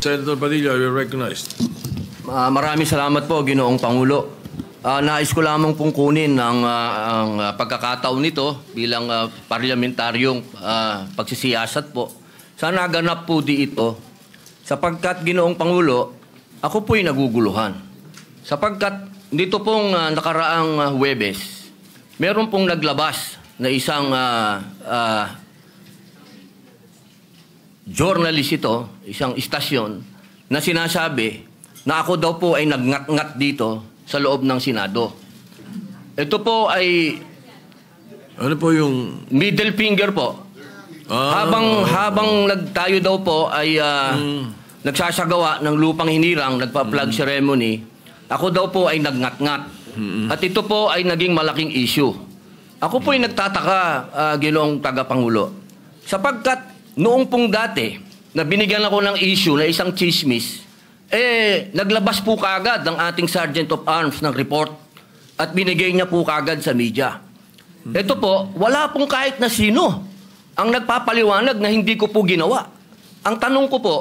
Senator Padilla, you're recognized. Maraming salamat po, Ginoong Pangulo. Nais ko lamang pong kunin ang pagkakataon nito bilang parlamentaryong pagsisiyasat po. Sana ganap po dito sapagkat, Ginoong Pangulo, ako po'y naguguluhan. Sapagkat dito pong nakaraang Huwebes, meron pong naglabas na isang journalist ito, isang istasyon, na sinasabi na ako daw po ay nagngat-ngat dito sa loob ng Senado. Ito po ay ano po yung middle finger po. Habang tayo daw po ay nagsasagawa ng lupang hinirang, nagpa-flag ceremony, ako daw po ay nagngat-ngat. At ito po ay naging malaking issue. Ako po ay nagtataka, Ginoong Tagapangulo, sapagkat noong pong dati na binigyan ako ng issue na isang chismis, naglabas po kaagad ng ating Sergeant of Arms ng report at binigay niya po kaagad sa media. Ito po, wala pong kahit na sino ang nagpapaliwanag na hindi ko po ginawa. Ang tanong ko po,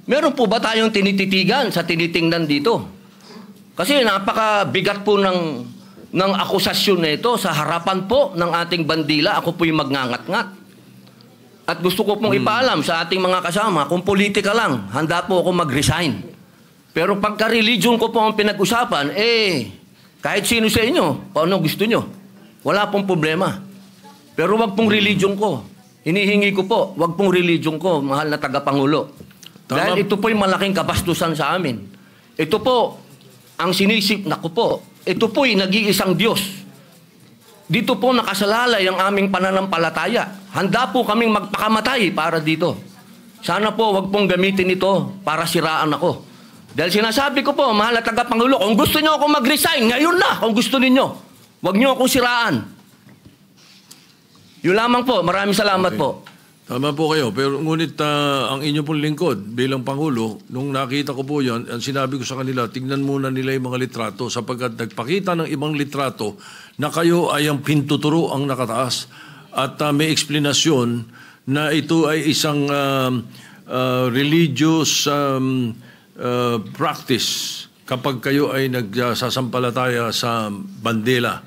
meron po ba tayong tinititigan sa tinitingnan dito? Kasi napakabigat po ng akusasyon na ito sa harapan po ng ating bandila. Ako po'y magngangat-ngat. At gusto ko pong ipaalam sa ating mga kasama, kung politika lang, handa po ako mag-resign. Pero pagka-religion ko po ang pinag-usapan, kahit sino sa inyo, kung ano gusto nyo, wala pong problema. Pero wag pong religion ko. Hinihingi ko po, wag pong religion ko, mahal na tagapangulo. Dahil ito po'y malaking kabastusan sa amin. Ito po, ang sinisip na ko po, ito po'y nag-iisang Diyos. Dito po nakasalalay ang aming pananampalataya. Handa po kaming magpakamatay para dito. Sana po wag pong gamitin ito para siraan ako. Dahil sinasabi ko po, mahal na tagapangulo, kung gusto niyo ako mag-resign, ngayon na, kung gusto ninyo. Wag niyo akong siraan. Yun lamang po. Maraming salamat po. Tama po kayo. Pero ngunit ang inyo pong lingkod bilang Pangulo, nung nakita ko po yan, ang sinabi ko sa kanila, tignan muna nila yung mga litrato sapagkat nagpakita ng ibang litrato na kayo ay ang pintuturo ang nakataas at may eksplanasyon na ito ay isang religious practice kapag kayo ay nagsasampalataya sa bandila.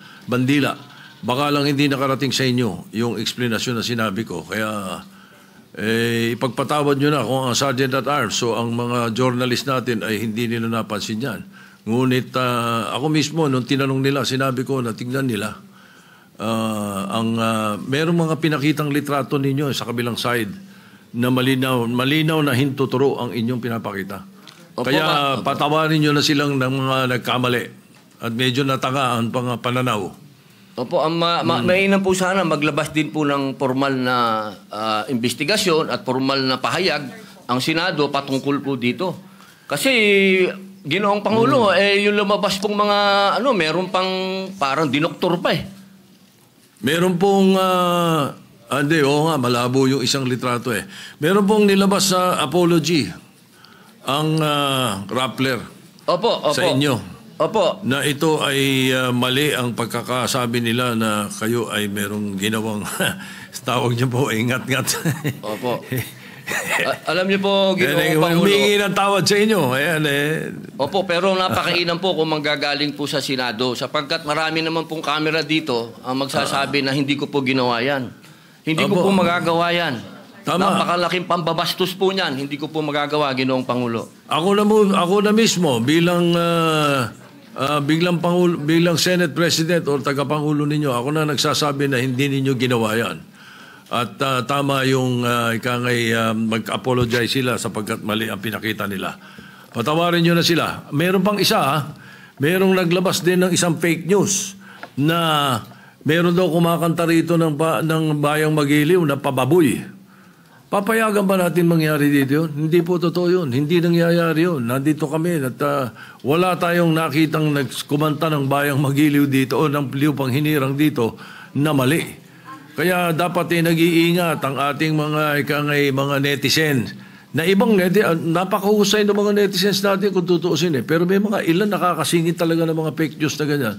Baka lang hindi nakarating sa inyo yung explanation na sinabi ko. Kaya ipagpatawad nyo na kung ang Sergeant at Arms so ang mga journalist natin ay hindi nila napansin yan. Ngunit ako mismo, nung tinanong nila, sinabi ko na tingnan nila. Merong mga pinakitang litrato ninyo sa kabilang side na malinaw na hintuturo ang inyong pinapakita. Kaya patawarin nyo na silang ng mga nagkamali at medyo natanga ang pananaw. Opo, mainam po sana maglabas din po ng formal na investigasyon at formal na pahayag ang Senado patungkol po dito. Kasi, Ginoong Pangulo, yung lumabas pong mga, meron pang parang dinoktor pa Meron pong, malabo yung isang litrato Meron pong nilabas sa apology ang Rappler sa inyo. Opo. Na ito ay mali ang pagkakasabi nila na kayo ay merong ginawang tawag niyo po, ingat-ngat. Opo. Alam niyo po, Ginoong Pangulo. Humingi ng tawad sa inyo. Ayan Opo, pero napakainam po kung manggagaling po sa Senado sapagkat marami naman pong kamera dito ang magsasabi na hindi ko po ginawa yan. Hindi ko po magagawa yan. Tama. Napakalaking pambabastos po niyan. Hindi ko po magagawa, Ginoong Pangulo. Ako na mismo bilang bilang Senate President o tagapangulo ninyo, ako na nagsasabi na hindi ninyo ginawa yan. At tama yung mag-apologize sila sapagkat mali ang pinakita nila. Patawarin nyo na sila. Meron pang isa, merong naglabas din ng isang fake news na meron daw kumakanta rito ng Bayang Magiliw na pababoy. Papayagan ba natin mangyari dito yun? Hindi po totoo yun. Hindi nangyayari yun. Nandito kami at wala tayong nakitang nagkumanta ng Bayang Magiliw dito o ng lupang hinirang dito na mali. Kaya dapat nag-iingat ang ating mga netizens na ibang napakahusay ng mga netizens natin kung tutuusin Pero may mga ilan nakakasingit talaga ng mga fake news na ganyan.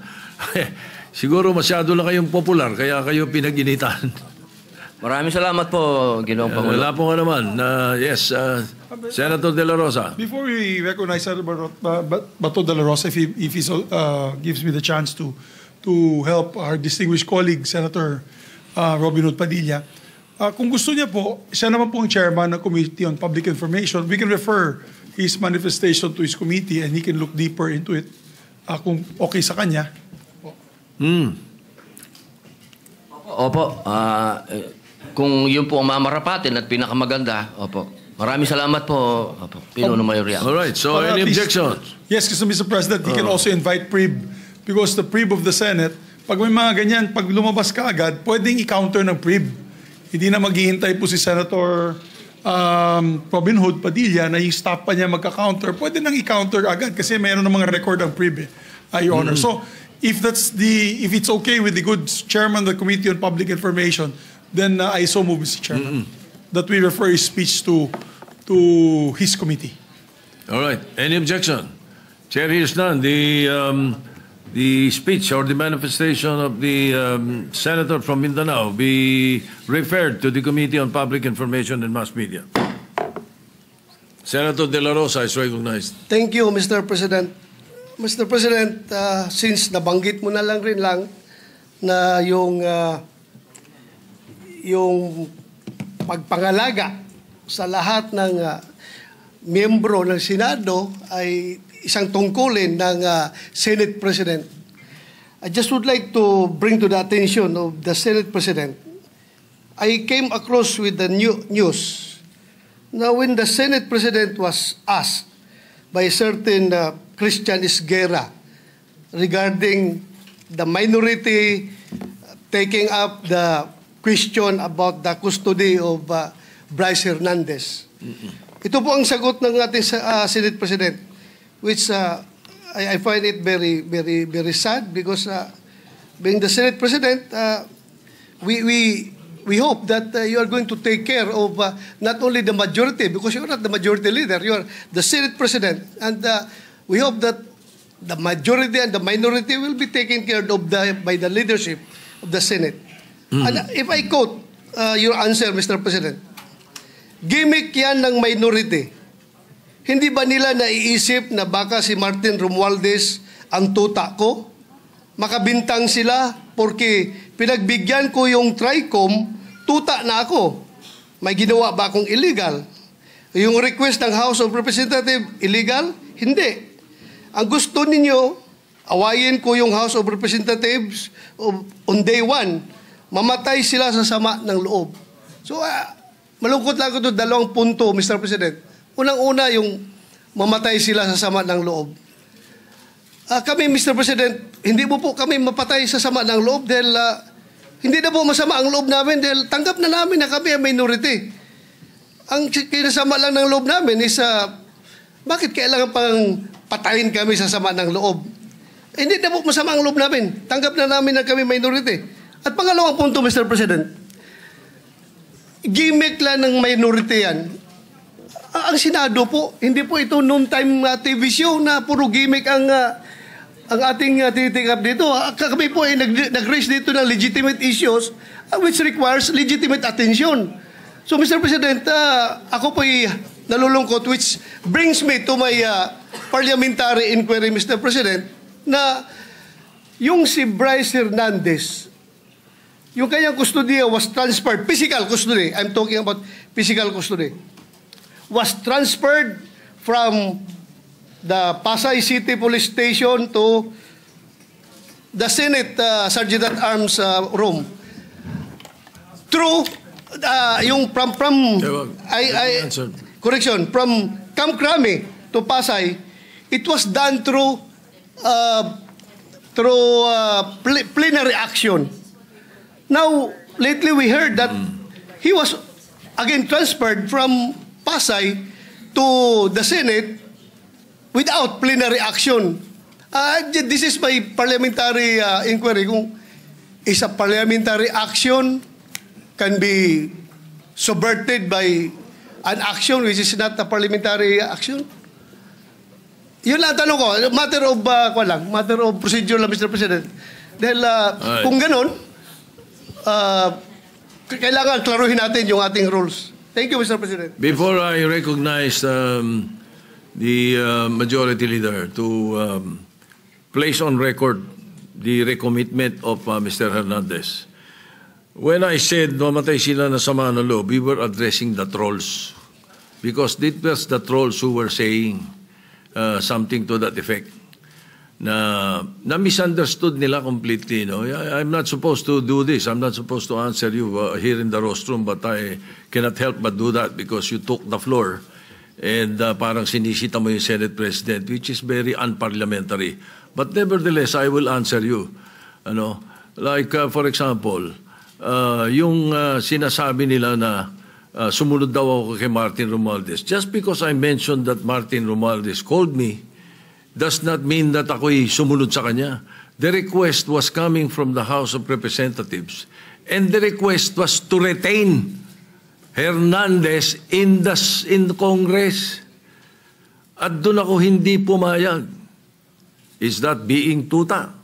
Siguro masyado lang kayong popular kaya kayo pinag-initan. Maraming salamat po, Ginoong Pangulo. Wala po nga naman. Yes, Senator De La Rosa. Before we recognize Senator Bato de la Rosa, if he gives me the chance to help our distinguished colleague, Senator Robin Hood Padilla, kung gusto niya po, siya naman po ang chairman ng Committee on Public Information. We can refer his manifestation to his committee and he can look deeper into it kung okay sa kanya. Opo, kung yun po ang mamarapatin at pinakamaganda, opo. Maraming salamat po, opo, Pinuno Mayor Yang. All right, so At any least- objections? Yes, kasi Mr. President, he can also invite PRIB because the PRIB of the Senate, pag may mga ganyan, pag lumabas ka agad, pwedeng i-counter ng PRIB. Hindi na maghihintay po si Senator Robin Hood Padilla na i-stop pa niya magka-counter. Pwede nang i-counter agad kasi mayroon ng mga record ang PRIB, Your Honor. So, if it's okay with the good chairman of the Committee on Public Information, then I so move, Mr. Chairman, that we refer his speech to his committee. All right, any objection? Chair hears none. The speech or the manifestation of the senator from Mindanao be referred to the Committee on Public Information and Mass Media. Senator De La Rosa is recognized. Thank you, Mr. President. Mr. President, since nabanggit mo na rin na yung pagpangalaga sa lahat ng miyembro ng Senado ay isang tungkulin ng Senate President. I just would like to bring to the attention of the Senate President. I came across with the news. Now, when the Senate President was asked by a certain Christian Esguerra regarding the minority taking up the question about the custody of Bryce Hernandez. Ito po ang sagot ng ating Senate President, which I find it very, very, very sad because being the Senate President, we hope that you are going to take care of not only the majority, because you are not the majority leader, you are the Senate President, and we hope that the majority and the minority will be taken care of by the leadership of the Senate. And if I quote your answer, Mr. President, gimmick yan ng minority. Hindi ba nila naiisip na baka si Martin Romualdez ang tuta ko? Makabintang sila porque pinagbigyan ko yung TRICOM, tuta na ako. May ginawa ba akong illegal? Yung request ng House of Representatives, illegal? Hindi. Ang gusto ninyo, awayin ko yung House of Representatives on day one. Mamatay sila sa sama ng loob. So, malungkot lang ito, dalawang punto, Mr. President. Unang-una, yung mamatay sila sa sama ng loob. Kami, Mr. President, hindi mo po kami mapatay sa sama ng loob dahil hindi na po masama ang loob namin dahil tanggap na namin na kami ang minority. Ang kinasama lang ng loob namin is bakit kailangan pang patayin kami sa sama ng loob? Hindi na po masama ang loob namin. Tanggap na namin na kami minority. At pangalawang punto, Mr. President, gimmick lang ng minority yan. Ang Senado po, hindi po ito noon-time TV show na puro gimmick ang ating titikap dito. Kami po ay nag-raise dito ng legitimate issues which requires legitimate attention. So, Mr. President, ako po ay nalulungkot which brings me to my parliamentary inquiry, Mr. President, na yung si Bryce Hernandez, yung kanyang custodiya was transferred, physical custody, I'm talking about physical custody, was transferred from the Pasay City Police Station to the Senate Sergeant at Arms room. Through, yung from correction, from Camp Crame to Pasay, it was done through plenary action. Now, lately we heard that he was again transferred from Pasay to the Senate without plenary action. This is my parliamentary inquiry. Kung is a parliamentary action can be subverted by an action which is not a parliamentary action? Yun lang tanong ko. Matter of procedure lang, Mr. President. Dahil kung ganon, kailangan klaruhin natin yung ating rules. Thank you, Mr. President. Before I recognize the majority leader to place on record the recommitment of Mr. Hernandez, when I said mamatay sila na sama ng loob, we were addressing the trolls. Because it was the trolls who were saying something to that effect. Na misunderstood nila completely. No? I'm not supposed to do this. I'm not supposed to answer you here in the rostrum, but I cannot help but do that because you took the floor and parang sinisita mo yung Senate President, which is very unparliamentary. But nevertheless, I will answer you. Ano? Like, for example, yung sinasabi nila na sumunod daw ako kay Martin Romualdez. Just because I mentioned that Martin Romualdez called me, does not mean that ako'y sumunod sa kanya. The request was coming from the House of Representatives. And the request was to retain Hernandez in Congress. At doon ako hindi pumayag. Is that being tuta?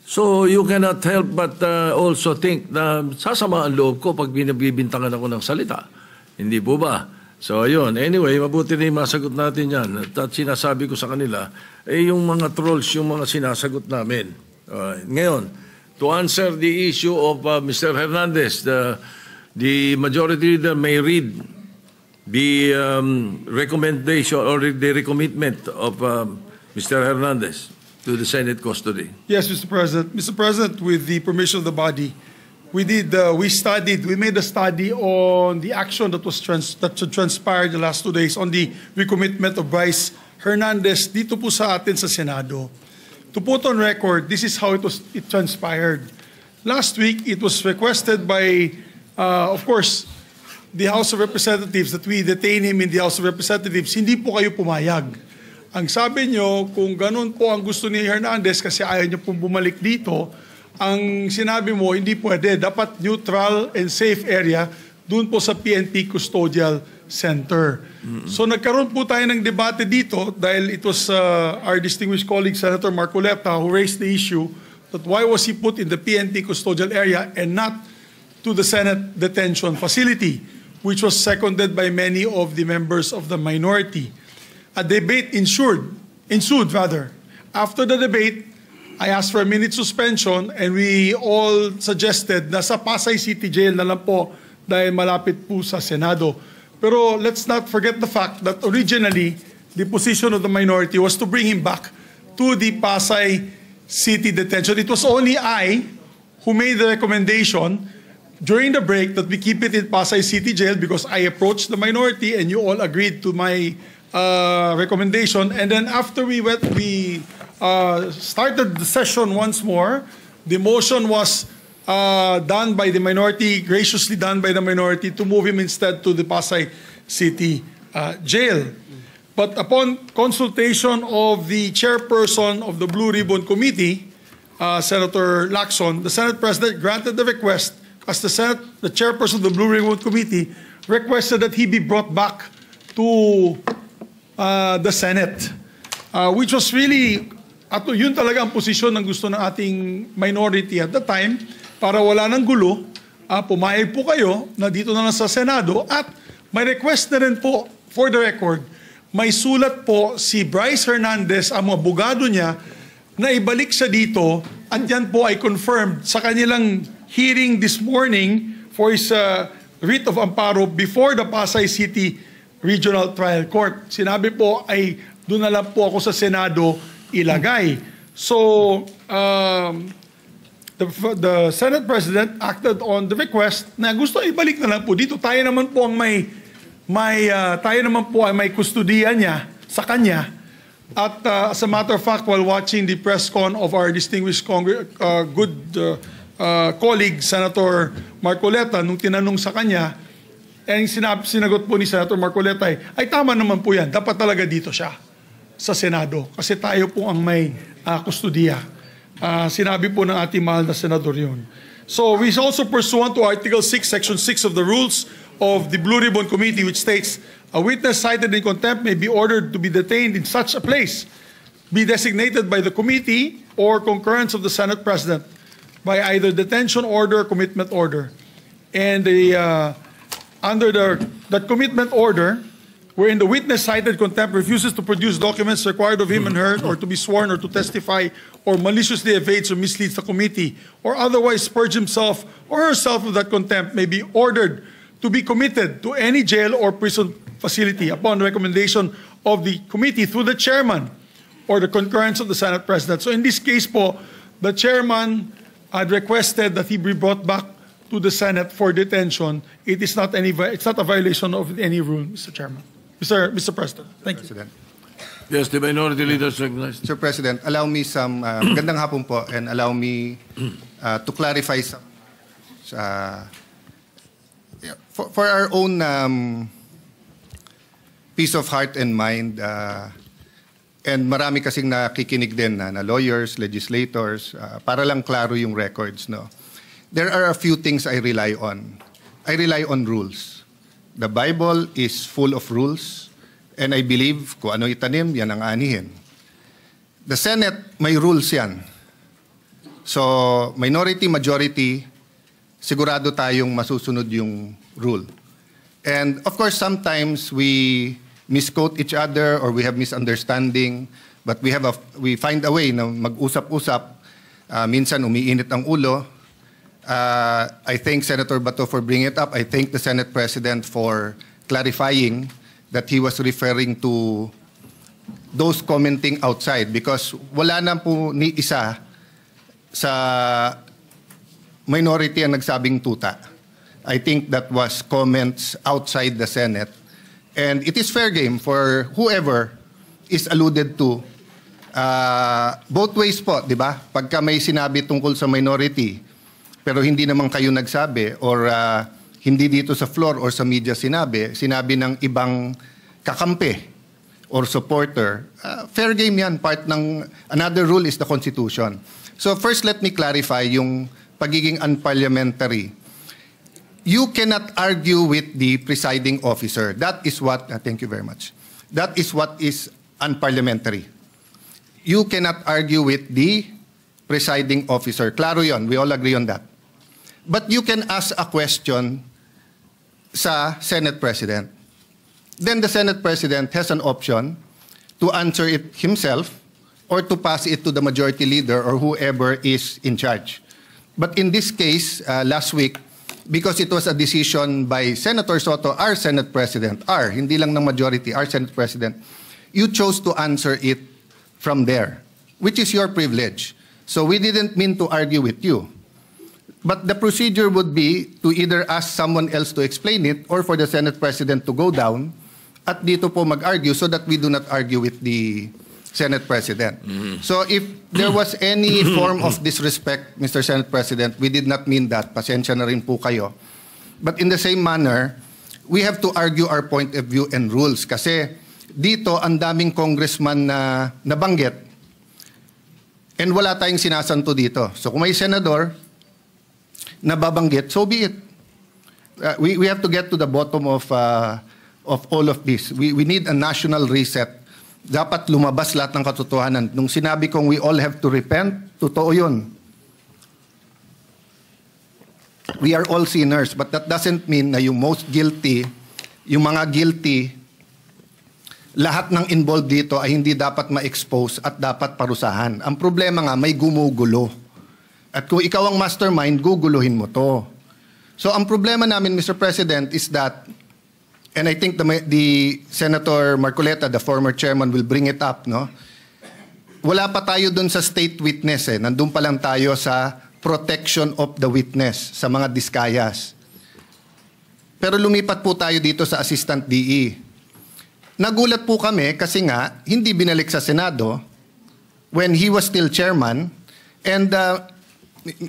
So you cannot help but also think na sasama ang loob ko pag binibintangan ako ng salita. Hindi po ba? So ayun, anyway, mabuti na yung masagot natin yan. At sinasabi ko sa kanila, yung mga trolls, yung mga sinasagot namin. Ngayon, to answer the issue of Mr. Hernandez, the majority leader may read the recommendation or the recommitment of Mr. Hernandez to the Senate custody. Yes, Mr. President. Mr. President, with the permission of the body, we made a study on the action that transpired the last 2 days on the recommitment of Bryce Hernandez dito po sa atin sa Senado. To put on record, this is how it transpired. Last week, it was requested by, of course, the House of Representatives that we detain him in the House of Representatives. Hindi po kayo pumayag. Ang sabi nyo, kung ganun po ang gusto ni Hernandez kasi ayaw nyo pong bumalik dito, ang sinabi mo, hindi pwede. Dapat neutral and safe area doon po sa PNP Custodial Center. So nagkaroon po tayo ng debate dito dahil it was our distinguished colleague, Senator Marcoleta, who raised the issue that why was he put in the PNP Custodial area and not to the Senate Detention Facility, which was seconded by many of the members of the minority. A debate ensued. After the debate, I asked for a minute suspension and we all suggested na sa Pasay City Jail na lang po dahil malapit po sa Senado. Pero let's not forget the fact that originally, the position of the minority was to bring him back to the Pasay City Detention. It was only I who made the recommendation during the break that we keep it in Pasay City Jail because I approached the minority and you all agreed to my recommendation. And then after we started the session once more, the motion was done by the minority, graciously done by the minority, to move him instead to the Pasay City Jail. But upon consultation of the chairperson of the Blue Ribbon Committee, Senator Lacson, the Senate President granted the request as the chairperson of the Blue Ribbon Committee requested that he be brought back to the Senate, which was really, at yun talaga ang posisyon ng gusto ng ating minority at the time, para wala ng gulo, pumayag po kayo na dito na lang sa Senado at may request na rin po, for the record, may sulat po si Bryce Hernandez, ang mga abogado niya, na ibalik siya dito at yan po ay confirmed sa kanilang hearing this morning for his writ of amparo before the Pasay City Regional Trial Court. Sinabi po ay doon na lang po ako sa Senado ilagay. So, the Senate President acted on the request na gusto ibalik na lang po dito. Tayo naman po ang may kustodiya niya sa kanya. At as a matter of fact, while watching the press con of our distinguished colleague, Senator Marcoleta, nung tinanong sa kanya, sinagot po ni Senator Marcoleta ay tama naman po yan. Dapat talaga dito siya sa Senado. Kasi tayo po ang may kustodiya. Sinabi po ng ating mahal na senador yun. So we also pursuant to Article 6, Section 6 of the rules of the Blue Ribbon Committee, which states, a witness cited in contempt may be ordered to be detained in such a place, be designated by the committee or concurrence of the Senate President by either detention order or commitment order. And under that commitment order, wherein the witness cited contempt refuses to produce documents required of him and her, or to be sworn or to testify, or maliciously evades or misleads the committee, or otherwise purge himself or herself of that contempt, may be ordered to be committed to any jail or prison facility upon recommendation of the committee through the chairman or the concurrence of the Senate President. So in this case po, the chairman had requested that he be brought back to the Senate for detention. It's not a violation of any rule, Mr. Chairman. Mr. President, thank you. President. Yes, the minority leader is recognized. Sir President, allow me some, magandang hapon po, and allow me to clarify some, for our own peace of heart and mind, and marami kasing nakikinig din na lawyers, legislators, para lang klaro yung records, no? There are a few things I rely on. I rely on rules. The Bible is full of rules, and I believe kung ano itanim, yan ang anihin. The Senate, may rules yan. So, minority, majority, sigurado tayong masusunod yung rule. And of course, sometimes we misquote each other or we have misunderstanding, but we find a way na mag-usap-usap. Minsan umiinit ang ulo. I thank Senator Bato for bringing it up. I thank the Senate President for clarifying that he was referring to those commenting outside, because wala na po ni isa sa minority ang nagsabing tuta. I think that was comments outside the Senate. And it is fair game for whoever is alluded to. Both ways po, di ba? Pagka may sinabi tungkol sa minority, pero hindi naman kayo nagsabi, or hindi dito sa floor or sa media sinabi ng ibang kakampi or supporter, fair game yan. Part ng another rule is the Constitution. So first, let me clarify yung pagiging unparliamentary. You cannot argue with the presiding officer. That is what, thank you very much. That is what is unparliamentary. You cannot argue with the presiding officer. Klaro yon, we all agree on that. But you can ask a question sa Senate President. Then the Senate President has an option to answer it himself or to pass it to the majority leader or whoever is in charge. But in this case, last week, because it was a decision by Senator Soto, our Senate President, hindi lang ng majority, our Senate President, you chose to answer it from there, which is your privilege. So we didn't mean to argue with you. But the procedure would be to either ask someone else to explain it or for the Senate President to go down at dito po mag-argue so that we do not argue with the Senate President. So if there was any form of disrespect, Mr. Senate President, we did not mean that. Pasensya na rin po kayo. But in the same manner, we have to argue our point of view and rules. Kasi dito, ang daming congressman na nabanggit and wala tayong sinasanto dito. So kung may senador na babanggit, so be it. We have to get to the bottom of all of this. We need a national reset. Dapat lumabas lahat ng katotohanan. Nung sinabi kong we all have to repent, totoo yun. We are all sinners, but that doesn't mean na yung most guilty, yung mga guilty, lahat ng involved dito ay hindi dapat ma-expose at dapat parusahan. Ang problema nga, may gumugulo. At kung ikaw ang mastermind, guguluhin mo to. So ang problema namin, Mr. President, is that, and I think the Senator Marcoleta, the former chairman, will bring it up, no? Wala pa tayo dun sa state witness, Nandun pa lang tayo sa protection of the witness, sa mga diskayas. Pero lumipat po tayo dito sa Assistant DE. Nagulat po kami kasi nga, hindi binalik sa Senado when he was still chairman. And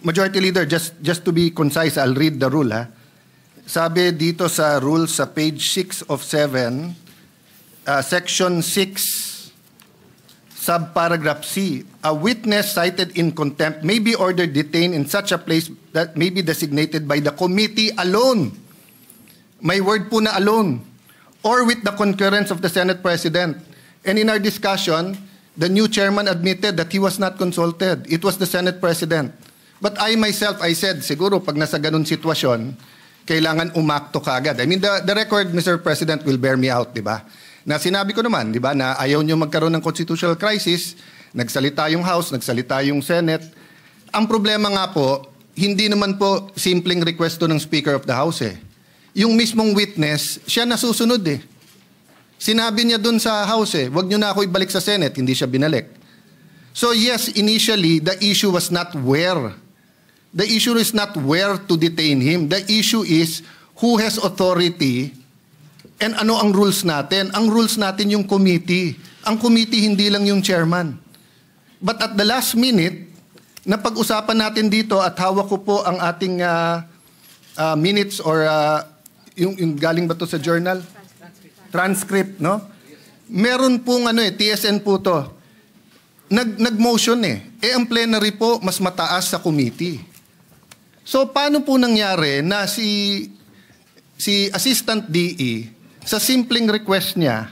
Majority Leader, just to be concise, I'll read the rule. Sabi dito sa rule sa page 6 of 7, section 6, subparagraph C, a witness cited in contempt may be ordered detained in such a place that may be designated by the committee alone. May word po na alone. Or with the concurrence of the Senate President. And in our discussion, the new chairman admitted that he was not consulted. It was the Senate President. But I myself, I said, siguro pag nasa ganun sitwasyon, kailangan umakto kagad. I mean, the record, Mr. President, will bear me out, di ba? Na sinabi ko naman, di ba, na ayaw nyo magkaroon ng constitutional crisis, nagsalita yung House, nagsalita yung Senate. Ang problema nga po, hindi naman po simpleng request to ng Speaker of the House eh. Yung mismong witness, siya nasusunod eh. Sinabi niya dun sa House eh, wag nyo na ako ibalik sa Senate, hindi siya binalik. So yes, initially, the issue was not where. The issue is not where to detain him. The issue is who has authority and ano ang rules natin. Ang rules natin yung committee. Ang committee hindi lang yung chairman. But at the last minute, napag-usapan natin dito at hawak ko po ang ating minutes or yung galing ba to sa journal? Transcript, no? Meron pong TSN po to. Nag-motion eh. Ang plenary po, mas mataas sa committee. So, paano po nangyari na si Assistant DE, sa simpleng request niya,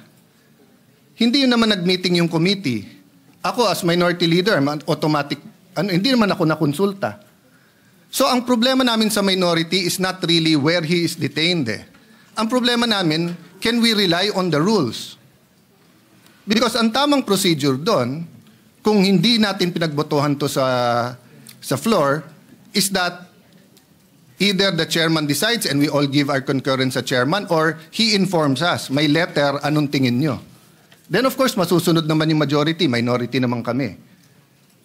hindi naman nag-meeting yung committee. Ako as minority leader, automatic, hindi naman ako nakonsulta. So, ang problema namin sa minority is not really where he is detained eh. Ang problema namin, can we rely on the rules? Because ang tamang procedure doon, kung hindi natin pinagbotohan to sa floor, is that either the chairman decides and we all give our concurrence sa chairman or he informs us, may letter, anong tingin nyo? Then of course, masusunod naman yung majority, minority naman kami.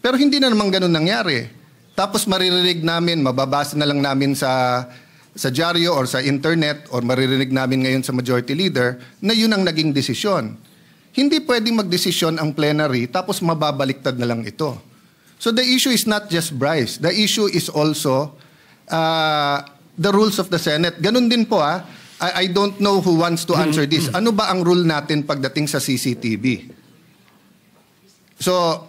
Pero hindi na naman ganun nangyari. Tapos maririnig namin, mababasa na lang namin sa dyaryo or sa internet or maririnig namin ngayon sa majority leader na yun ang naging desisyon. Hindi pwedeng magdesisyon ang plenary tapos mababaliktad na lang ito. So the issue is not just Bryce. The issue is also the rules of the Senate. Ganun din po I don't know who wants to answer this. Ano ba ang rule natin pagdating sa CCTV? So,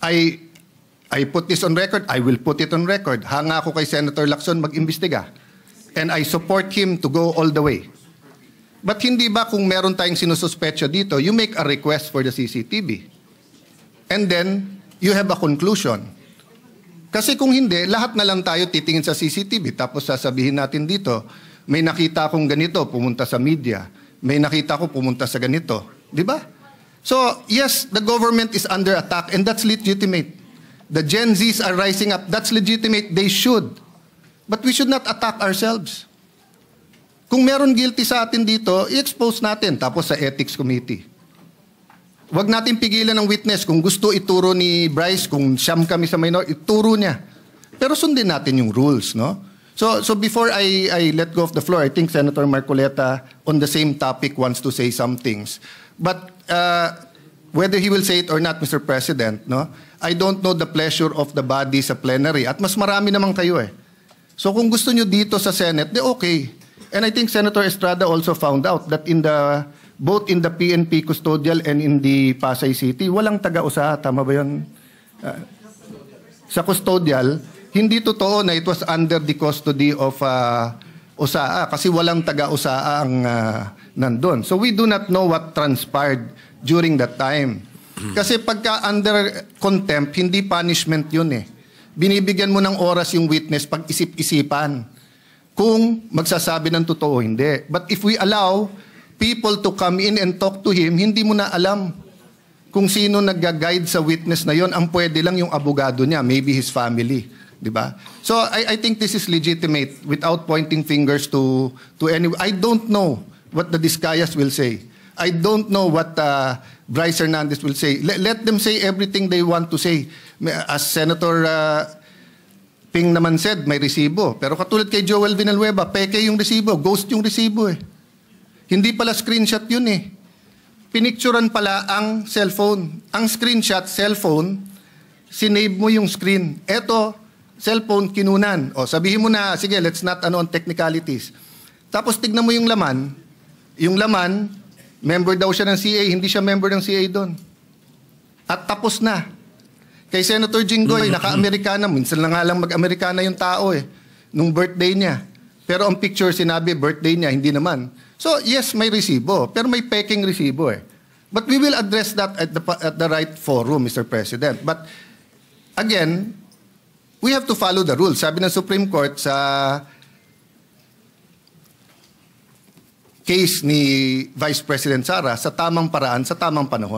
I put this on record. I will put it on record. Hanga ako kay Senator Lacson mag-imbestiga. And I support him to go all the way. But hindi ba kung meron tayong sinususpetsa dito, you make a request for the CCTV. And then, you have a conclusion. Kasi kung hindi, lahat na lang tayo titingin sa CCTV. Tapos sasabihin natin dito, may nakita akong ganito, pumunta sa media. May nakita ko, pumunta sa ganito. Di ba? So, yes, the government is under attack and that's legitimate. The Gen Zs are rising up. That's legitimate. They should. But we should not attack ourselves. Kung meron guilty sa atin dito, i-expose natin. Tapos sa Ethics Committee. Huwag natin pigilan ng witness. Kung gusto ituro ni Bryce, kung siyam kami sa minor, ituro niya. Pero sundin natin yung rules, no? So before I let go of the floor, I think Senator Marcoleta on the same topic wants to say some things. But whether he will say it or not, Mr. President, no? I don't know the pleasure of the body sa plenary. At mas marami naman kayo eh. So kung gusto nyo dito sa Senate, di okay. And I think Senator Estrada also found out that both in the PNP custodial and in the Pasay City, walang taga-usaha. Tama ba yun? Sa custodial, hindi totoo na it was under the custody of USAA kasi walang taga-USAA ang nandun. So we do not know what transpired during that time. Kasi pagka under contempt, hindi punishment yun eh. Binibigyan mo ng oras yung witness pag isip-isipan kung magsasabi ng totoo hindi. But if we allow people to come in and talk to him, hindi mo na alam kung sino nag-guide sa witness na yon. Ang pwede lang yung abogado niya, maybe his family. Diba? So I think this is legitimate without pointing fingers to anyone. I don't know what the Discayas will say. I don't know what Bryce Hernandez will say. Let them say everything they want to say. As Senator Ping naman said, may resibo. Pero katulad kay Joel Villanueva, peke yung resibo, ghost yung resibo eh. Hindi pala screenshot yun eh. Pinicturan pala ang cellphone. Ang screenshot, cellphone, sinave mo yung screen. Eto, cellphone, kinunan. O, sabihin mo na, sige, let's not on technicalities. Tapos tignan mo yung laman. Yung laman, member daw siya ng CA, hindi siya member ng CA doon. At tapos na. Kay Senator Jinggoy, naka-Amerikana. Minsan lang nga lang mag-Amerikana yung tao eh. Nung birthday niya. Pero ang picture sinabi, birthday niya, hindi naman. So, yes, may resibo. Pero may peking resibo eh. But we will address that at the right forum, Mr. President. But, again, we have to follow the rules. Sabi ng Supreme Court sa case ni Vice President Sara sa tamang paraan, sa tamang panahon.